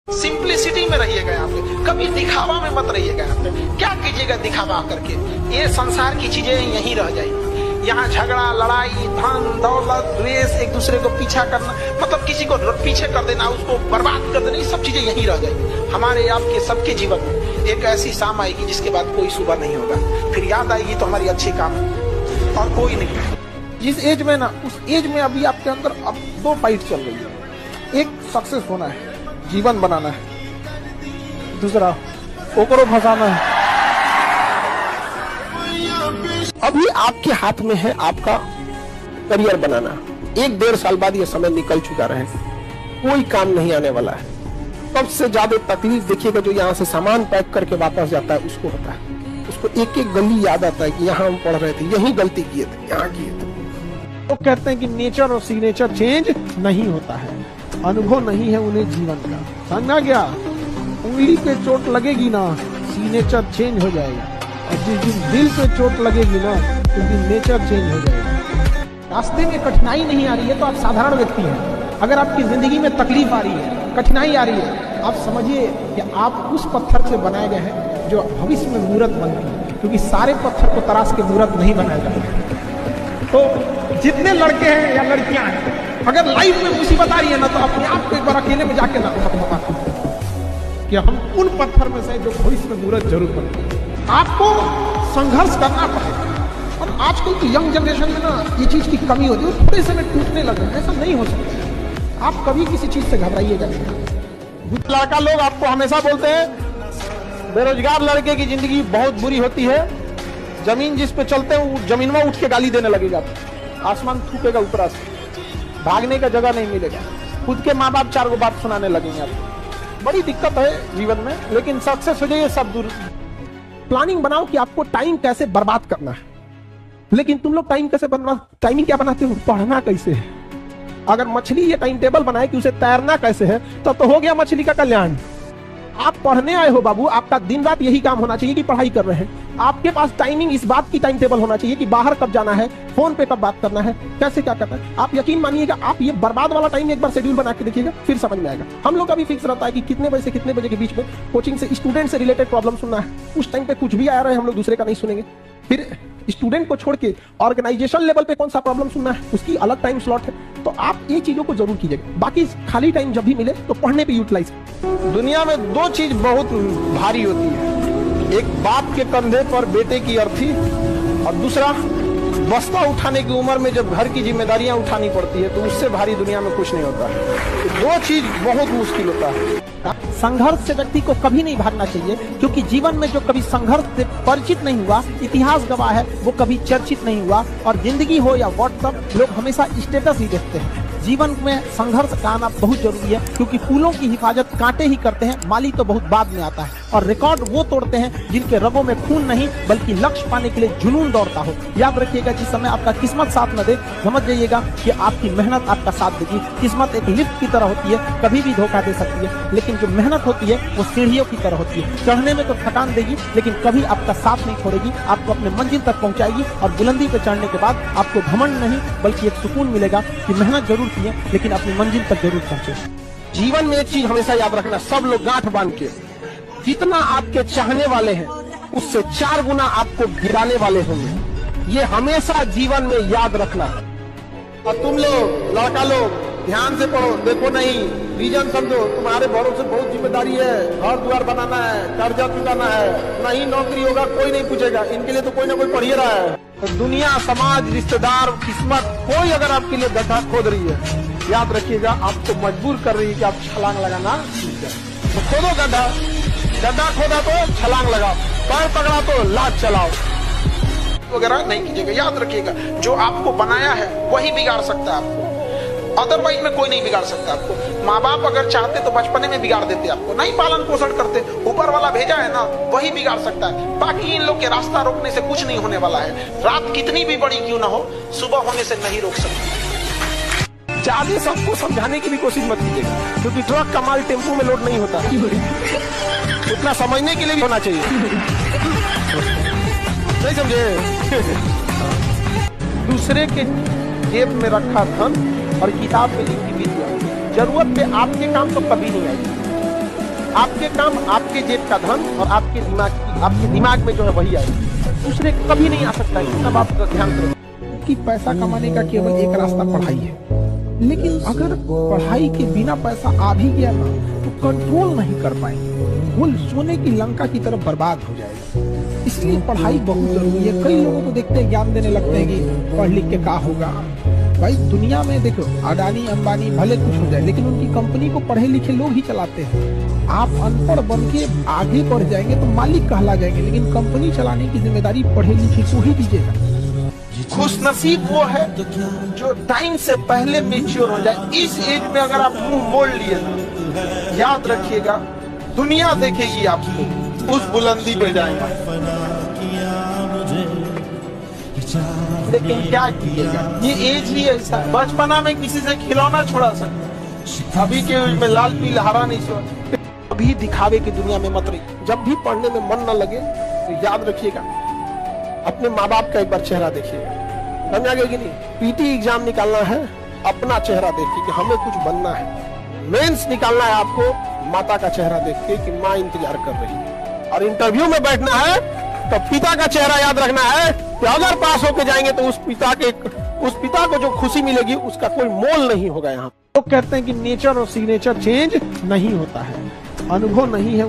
Simplicity में रहिएगा यहाँ पे, कभी दिखावा में मत रहिएगा यहाँ पे। क्या कीजिएगा दिखावा करके? ये संसार की चीजें यहीं रह जाएंगी। यहाँ झगड़ा, लड़ाई, धन दौलत, द्वेष, एक दूसरे को पीछा करना, मतलब किसी को पीछे कर देना, उसको बर्बाद कर देना, ये सब चीजें यहीं रह जाएंगी। हमारे आपके सबके जीवन में एक ऐसी शाम आएगी जिसके बाद कोई सुबह नहीं होगा, फिर याद आएगी तो हमारी अच्छी काम है और कोई नहीं। जिस एज में ना, उस एज में अभी आपके अंदर अब दो फाइट चल रही है। एक सक्सेस होना है, जीवन बनाना है, दूसरा ओकरो फंसाना है। अभी आपके हाथ में है आपका करियर बनाना। 1-1.5 साल बाद ये समय निकल चुका रहे, कोई काम नहीं आने वाला है। सबसे ज्यादा तकलीफ देखिएगा जो यहाँ से सामान पैक करके वापस जाता है उसको होता है। उसको एक एक गली याद आता है कि यहाँ हम पढ़ रहे थे, यही गलती किए थे, यहाँ किए थे। तो कहते हैं कि नेचर और सिग्नेचर चेंज नहीं होता है, अनुभव नहीं है उन्हें जीवन का। समझा गया? उंगली पे चोट लगेगी ना, सिग्नेचर चेंज हो जाएगा, और जिस दिन दिल पे चोट लगेगी ना, उस दिन नेचर चेंज हो जाएगा। रास्ते में कठिनाई नहीं आ रही है तो आप साधारण व्यक्ति हैं। अगर आपकी जिंदगी में तकलीफ आ रही है, कठिनाई आ रही है, आप समझिए कि आप उस पत्थर से बनाए गए हैं जो भविष्य में मूर्त बनती है, क्योंकि सारे पत्थर को तराश के मूर्त नहीं बनाया जाता। तो जितने लड़के हैं या लड़कियां हैं, अगर लाइफ में मुसीबत आ रही है ना, तो अपने आप को एक बार अकेले में जाके ना कि हम उन पत्थर में से जो भविष्य में मूर्त जरूर बनती है। आपको संघर्ष करना पड़ेगा। और आजकल की यंग जनरेशन में ना ये चीज की कमी होती है, थोड़े से में टूटने लगे। ऐसा नहीं हो सकता। आप कभी किसी चीज से घबराइएगा नहीं। लड़का लोग आपको हमेशा बोलते हैं बेरोजगार लड़के की जिंदगी बहुत बुरी होती है, जमीन जिस पे चलते हैं जमीन में उठ के गाली देने लगेगा, आसमान थूकेगा ऊपर से, भागने का जगह नहीं मिलेगा, खुद के माँ बाप 4 बात सुनाने लगेंगे आपको। बड़ी दिक्कत है जीवन में, लेकिन सक्सेस हो जाइए सब दूर। प्लानिंग बनाओ कि आपको टाइम कैसे बर्बाद करना है, लेकिन तुम लोग टाइमिंग क्या बनाते हो? पढ़ना कैसे है। अगर मछली ये टाइम टेबल बनाए कि उसे तैरना कैसे है, तो हो गया मछली का कल्याण। आप पढ़ने आए हो बाबू, आपका दिन रात यही काम होना चाहिए कि पढ़ाई कर रहे हैं। आपके पास टाइमिंग इस बात की टाइम टेबल होना चाहिए कि बाहर कब जाना है, फोन पे कब बात करना है, कैसे क्या करना है। आप यकीन मानिएगा, आप ये बर्बाद वाला टाइम एक बार शेड्यूल बना के देखिएगा, फिर समझ में आएगा। हम लोग का भी फिक्स रहता है कि कितने बजे से कितने बजे के बीच में कोचिंग से स्टूडेंट से रिलेटेड प्रॉब्लम सुनना है। उस टाइम पे कुछ भी आ रहा है, हम लोग दूसरे का नहीं सुनेंगे। फिर स्टूडेंट को छोड़ के ऑर्गेनाइजेशन लेवल पे कौन सा प्रॉब्लम सुनना है, उसकी अलग टाइम स्लॉट है। तो आप ये चीजों को जरूर कीजिएगा। बाकी खाली टाइम जब भी मिले तो पढ़ने पे यूटिलाइज। दुनिया में 2 चीज बहुत भारी होती है, एक बाप के कंधे पर बेटे की अर्थी, और दूसरा बस्ता उठाने की उम्र में जब घर की जिम्मेदारियां उठानी पड़ती है, तो उससे भारी दुनिया में कुछ नहीं होता है। तो 2 चीज बहुत मुश्किल होता है। संघर्ष से व्यक्ति को कभी नहीं भागना चाहिए, क्योंकि जीवन में जो कभी संघर्ष से परिचित नहीं हुआ, इतिहास गवाह है, वो कभी चर्चित नहीं हुआ। और जिंदगी हो या व्हाट्सएप, लोग हमेशा स्टेटस ही देखते हैं। जीवन में संघर्ष का आना बहुत जरूरी है, क्योंकि फूलों की हिफाजत कांटे ही करते हैं, माली तो बहुत बाद में आता है। और रिकॉर्ड वो तोड़ते हैं जिनके रगों में खून नहीं, बल्कि लक्ष्य पाने के लिए जुनून दौड़ता हो। याद रखिएगा, जिस समय आपका किस्मत साथ न दे, समझ जाइएगा कि आपकी मेहनत आपका साथ देगी। किस्मत एक लिफ्ट की तरह होती है, कभी भी धोखा दे सकती है, लेकिन जो मेहनत होती है वो सीढ़ियों की तरह होती है। चढ़ने में तो थकान देगी, लेकिन कभी आपका साथ नहीं छोड़ेगी, आपको अपने मंजिल तक पहुंचाएगी। और बुलंदी पे चढ़ने के बाद आपको घमंड नहीं, बल्कि एक सुकून मिलेगा कि मेहनत जरूर की है, लेकिन अपनी मंजिल तक जरूर पहुंचे। जीवन में एक चीज हमेशा याद रखना, सब लोग गांठ बांध के, जितना आपके चाहने वाले हैं उससे 4 गुना आपको गिराने वाले होंगे। ये हमेशा जीवन में याद रखना। और तुम लोग लड़का लोग ध्यान से पढ़ो, देखो नहीं रीजन समझो। तुम्हारे भरोसे बहुत जिम्मेदारी है, घर द्वार बनाना है, कर्जा चुकाना है, नहीं नौकरी होगा कोई नहीं पूछेगा, इनके लिए तो कोई ना कोई पढ़ ही रहा है। तो दुनिया, समाज, रिश्तेदार, किस्मत, कोई अगर आपके लिए गड्ढा खोद रही है, याद रखिएगा आपको मजबूर कर रही है कि आप छलांग लगाना सीख जाए। तो खोदो गड्ढा, गड्ढा खोदा तो छलांग लगाओ, पैर पकड़ा तो लात चलाओ, वगैरह नहीं कीजिएगा। याद रखिएगा, जो आपको बनाया है वही बिगाड़ सकता है आपको, अदरवाइज में कोई नहीं बिगाड़ सकता आपको। माँ बाप अगर चाहते तो बचपने में बिगाड़ देते आपको, नहीं पालन पोषण करते, ऊपर वाला भेजा है ना, वही बिगाड़ सकता है। बाकी इन लोग के रास्ता रोकने से कुछ नहीं होने वाला है। रात कितनी भी बड़ी क्यों ना हो, सुबह होने से नहीं रोक सकती। ज्यादा सबको समझाने की भी कोशिश मत कीजिएगा, क्योंकि ट्रक का माल टेम्पो में लोड नहीं होता। उतना समझने के लिए भी होना चाहिए, नहीं समझे? दूसरे के जेब में रखा धन और किताब में लिखी विद्या, जरूरत पे आपके काम तो कभी नहीं आएगी। आपके काम, आपके जेब का धन और आपके दिमाग में जो है वही आएगा, दूसरे कभी नहीं आ सकता है। तब आप ध्यान करो कि पैसा कमाने का केवल एक रास्ता पढ़ाई है, लेकिन अगर पढ़ाई के बिना पैसा आ भी गया ना तो कंट्रोल नहीं कर पाएंगे, वो सोने की लंका की तरफ बर्बाद हो जाएगा। इसलिए पढ़ाई बहुत जरूरी है। कई लोगों को देखते हैं ज्ञान देने लगते हैं कि पढ़ लिख के क्या होगा। भाई दुनिया में देखो, अडानी अंबानी भले कुछ हो जाए, लेकिन उनकी कंपनी को पढ़े लिखे लोग ही चलाते हैं। आप अनपढ़ बन के आगे बढ़ जाएंगे तो मालिक कहला जाएंगे, लेकिन कंपनी चलाने की जिम्मेदारी पढ़े लिखे को ही दीजिएगा। खुशनसीब वो है जो टाइम से पहले मैच्योर हो जाए। इस एज में अगर आप मुंह मोड़ लिए, याद रखिएगा दुनिया देखेगी आपको, उस बुलंदी पे जाएगा, लेकिन क्या कीजिएगा, ये एज ही ऐसा। बचपना में किसी से खिलौना छुड़ा सकते, अभी के एज में लाल पीला हरा नहीं छोड़। अभी दिखावे की दुनिया में मत रहिए। जब भी पढ़ने में मन न लगे तो याद रखिएगा, अपने माँ बाप का एक बार चेहरा देखिएगा, समझ आ गया कि नहीं। पीटी एग्जाम निकालना है, अपना चेहरा देखिए कि हमें कुछ बनना है। मेंस निकालना है आपको, माता का चेहरा देख के कि माँ इंतजार कर रही है। और इंटरव्यू में बैठना है तो पिता का चेहरा याद रखना है कि अगर पास होके जाएंगे तो उस पिता को जो खुशी मिलेगी उसका कोई मोल नहीं होगा। यहाँ लोग कहते हैं कि नेचर और सिग्नेचर चेंज नहीं होता है, अनुभव नहीं है।